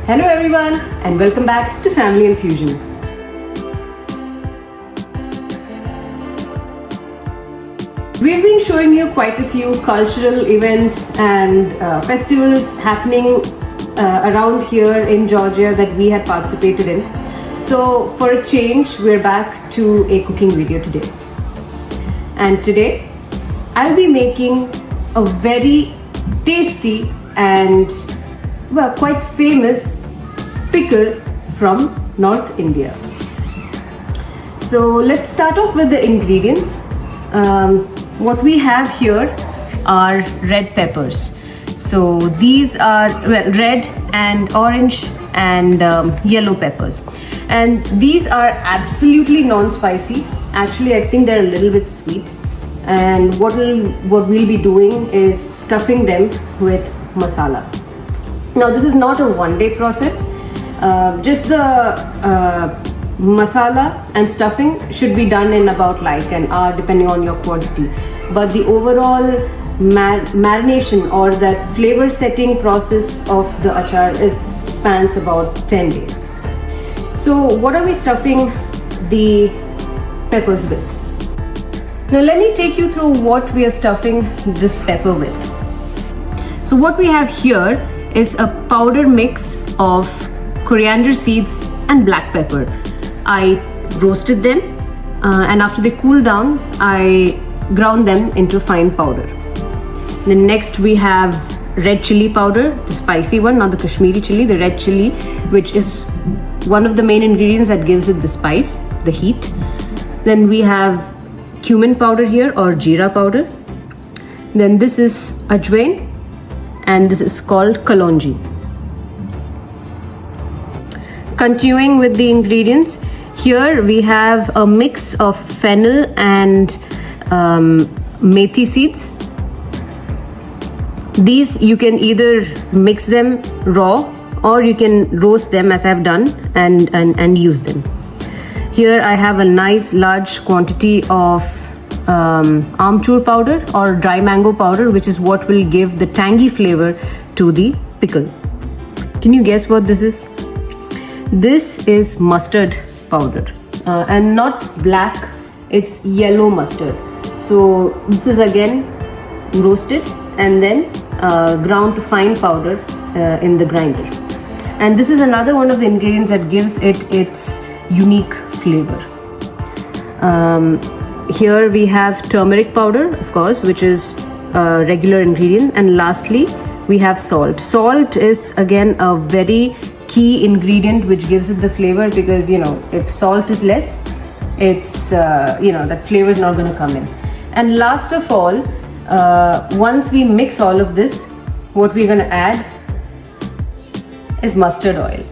Hello everyone and welcome back to Family&Fusion. We've been showing you quite a few cultural events and festivals happening around here in Georgia that we had participated in. So for a change, we're back to a cooking video today. And today, I'll be making a very tasty and quite famous pickle from North India. So let's start off with the ingredients. What we have here are red peppers. So these are red and orange and yellow peppers. And these are absolutely non-spicy. Actually, I think they're a little bit sweet. And what we'll be doing is stuffing them with masala. Now this is not a one-day process. Just the masala and stuffing should be done in about like an hour depending on your quantity. But the overall marination or that flavor setting process of the achar spans about 10 days. So what are we stuffing the peppers with? Now let me take you through what we are stuffing this pepper with. So what we have here is a powder mix of coriander seeds and black pepper. I roasted them and after they cooled down, I ground them into fine powder. Then next we have red chili powder, the spicy one, not the Kashmiri chili, the red chili, which is one of the main ingredients that gives it the spice, the heat. Then we have cumin powder here or jeera powder. Then this is ajwain and this is called kalonji. Continuing with the ingredients, here we have a mix of fennel and methi seeds. These you can either mix them raw or you can roast them as I've done and use them. Here I have a nice large quantity of amchur powder or dry mango powder, which is what will give the tangy flavor to the pickle. Can you guess what this is? This is mustard powder and not black, it's yellow mustard. So this is again roasted and then ground to fine powder in the grinder. And this is another one of the ingredients that gives it its unique flavor. Here we have turmeric powder, of course, which is a regular ingredient. And lastly, we have salt. Salt is again a very key ingredient which gives it the flavor, because if salt is less, it's that flavor is not going to come in. And last of all, once we mix all of this, what we're going to add is mustard oil.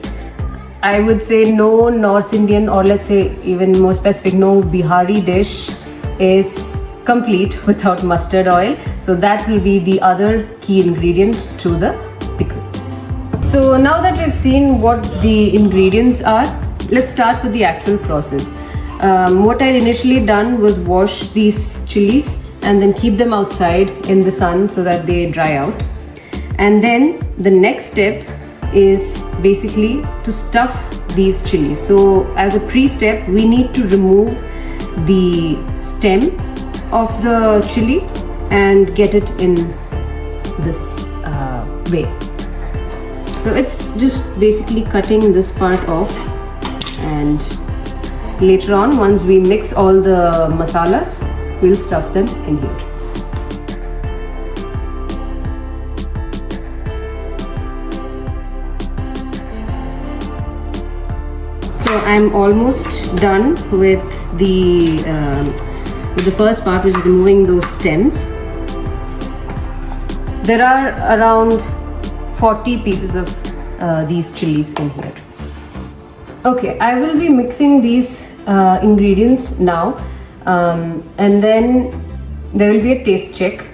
I would say no North Indian, or let's say even more specific, no Bihari dish is complete without mustard oil. So that will be the other key ingredient to the pickle. So now that we've seen what the ingredients are, let's start with the actual process. What I initially done was wash these chilies and then keep them outside in the sun so that they dry out. And then the next step is basically to stuff these chilies. So as a pre-step, we need to remove the stem of the chili and get it in this way. So it's just basically cutting this part off, and later on, once we mix all the masalas, we'll stuff them in here. So I'm almost done with the first part, which is removing those stems. There are around 40 pieces of these chilies in here. Okay, I will be mixing these ingredients now, and then there will be a taste check.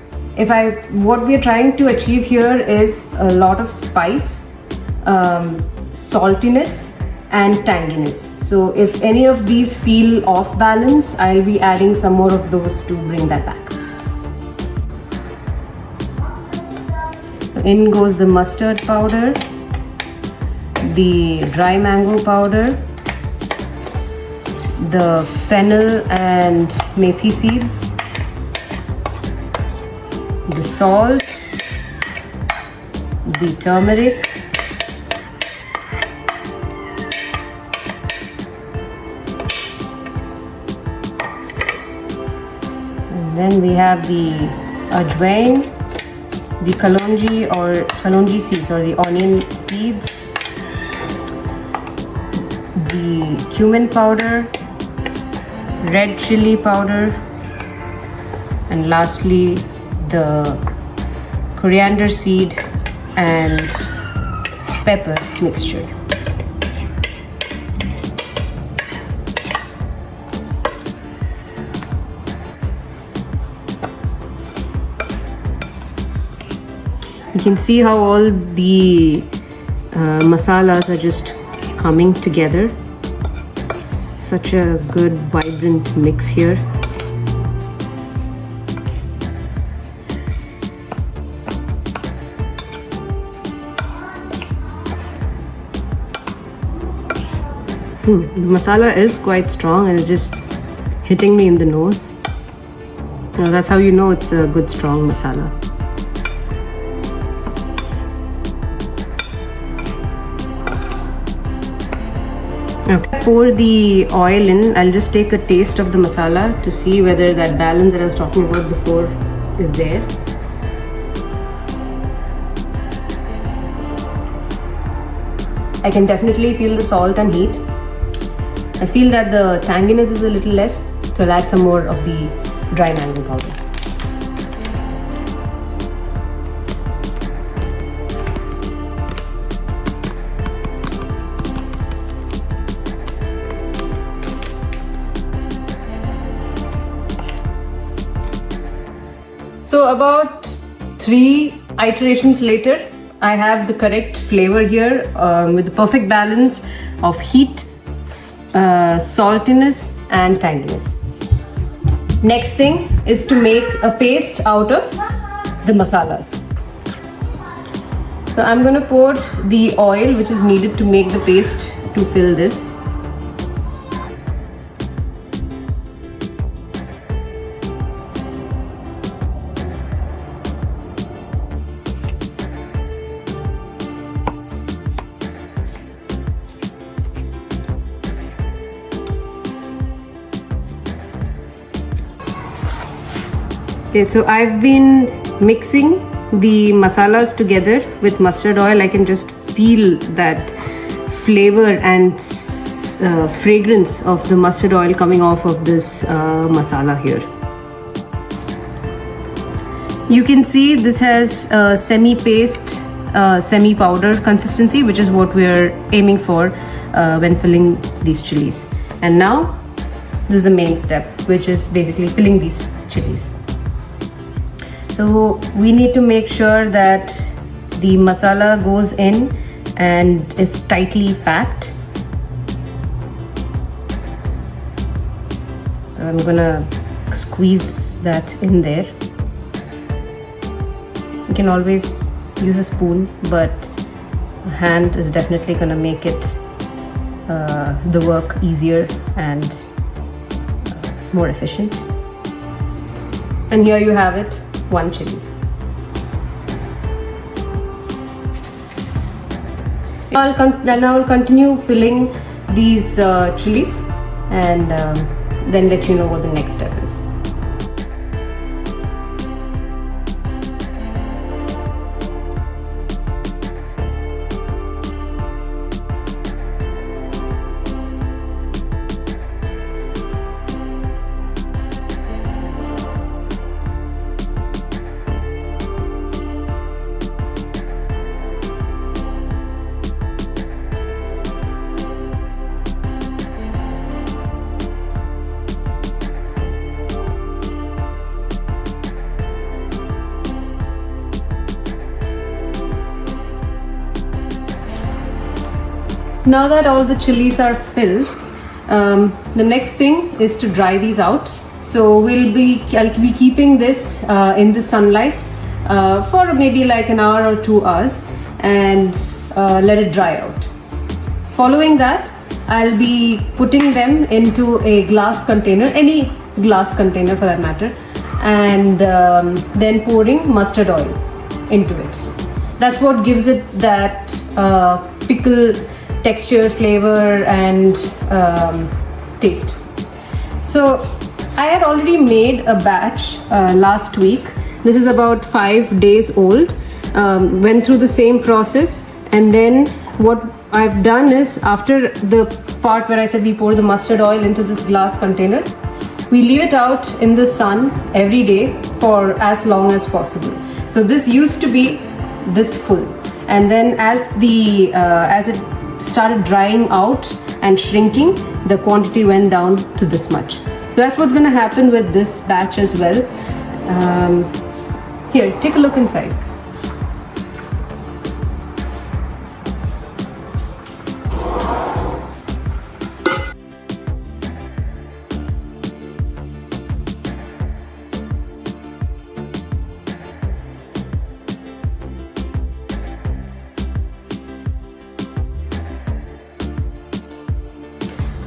What we are trying to achieve here is a lot of spice, saltiness and tanginess. So if any of these feel off balance, I'll be adding some more of those to bring that back. So in goes the mustard powder, the dry mango powder, the fennel and methi seeds, the salt, the turmeric, and then we have the ajwain, the kalonji seeds or the onion seeds, the cumin powder, red chili powder, and lastly the coriander seed and pepper mixture. You can see how all the masalas are just coming together. Such a good vibrant mix here. The masala is quite strong and it's just hitting me in the nose. That's how you know it's a good strong masala. Okay. Pour the oil in. I'll just take a taste of the masala to see whether that balance that I was talking about before is there. I can definitely feel the salt and heat. I feel that the tanginess is a little less, so I'll add some more of the dry mango powder. So about 3 iterations later, I have the correct flavor here with the perfect balance of heat, saltiness and tanginess. Next thing is to make a paste out of the masalas. So I'm going to pour the oil which is needed to make the paste to fill this. Okay, so I've been mixing the masalas together with mustard oil. I can just feel that flavor and fragrance of the mustard oil coming off of this masala here. You can see this has a semi-paste, semi-powder consistency, which is what we're aiming for when filling these chilies. And now this is the main step, which is basically filling these chilies. So we need to make sure that the masala goes in and is tightly packed. So I'm gonna squeeze that in there. You can always use a spoon, but a hand is definitely gonna make it the work easier and more efficient. And here you have it. 1 chili. Now I'll continue filling these chilies and then let you know what the next step is. Now that all the chilies are filled, the next thing is to dry these out. So I'll be keeping this in the sunlight for maybe like an hour or 2 hours and let it dry out. Following that, I'll be putting them into a glass container, any glass container for that matter, and then pouring mustard oil into it. That's what gives it that pickle texture, flavor, and taste. So I had already made a batch last week. This is about 5 days old. Went through the same process, and then what I've done is, after the part where I said we pour the mustard oil into this glass container, we leave it out in the sun every day for as long as possible. So this used to be this full, and then as it started drying out and shrinking, the quantity went down to this much. So that's what's going to happen with this batch as well. Here, take a look inside.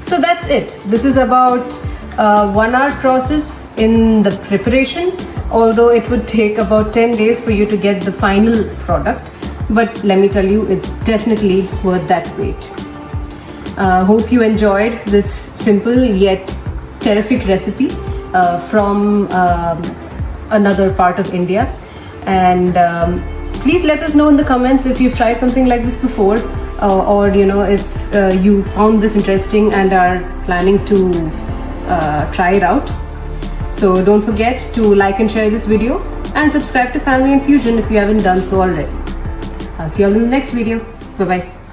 So that's it. This is about 1 hour process in the preparation, although it would take about 10 days for you to get the final product. But let me tell you, it's definitely worth that wait. Hope you enjoyed this simple yet terrific recipe from another part of India. And please let us know in the comments if you've tried something like this before, or if you found this interesting and are planning to try it out. So don't forget to like and share this video, and subscribe to Family and Fusion if you haven't done so already. I'll see you all in the next video. Bye bye.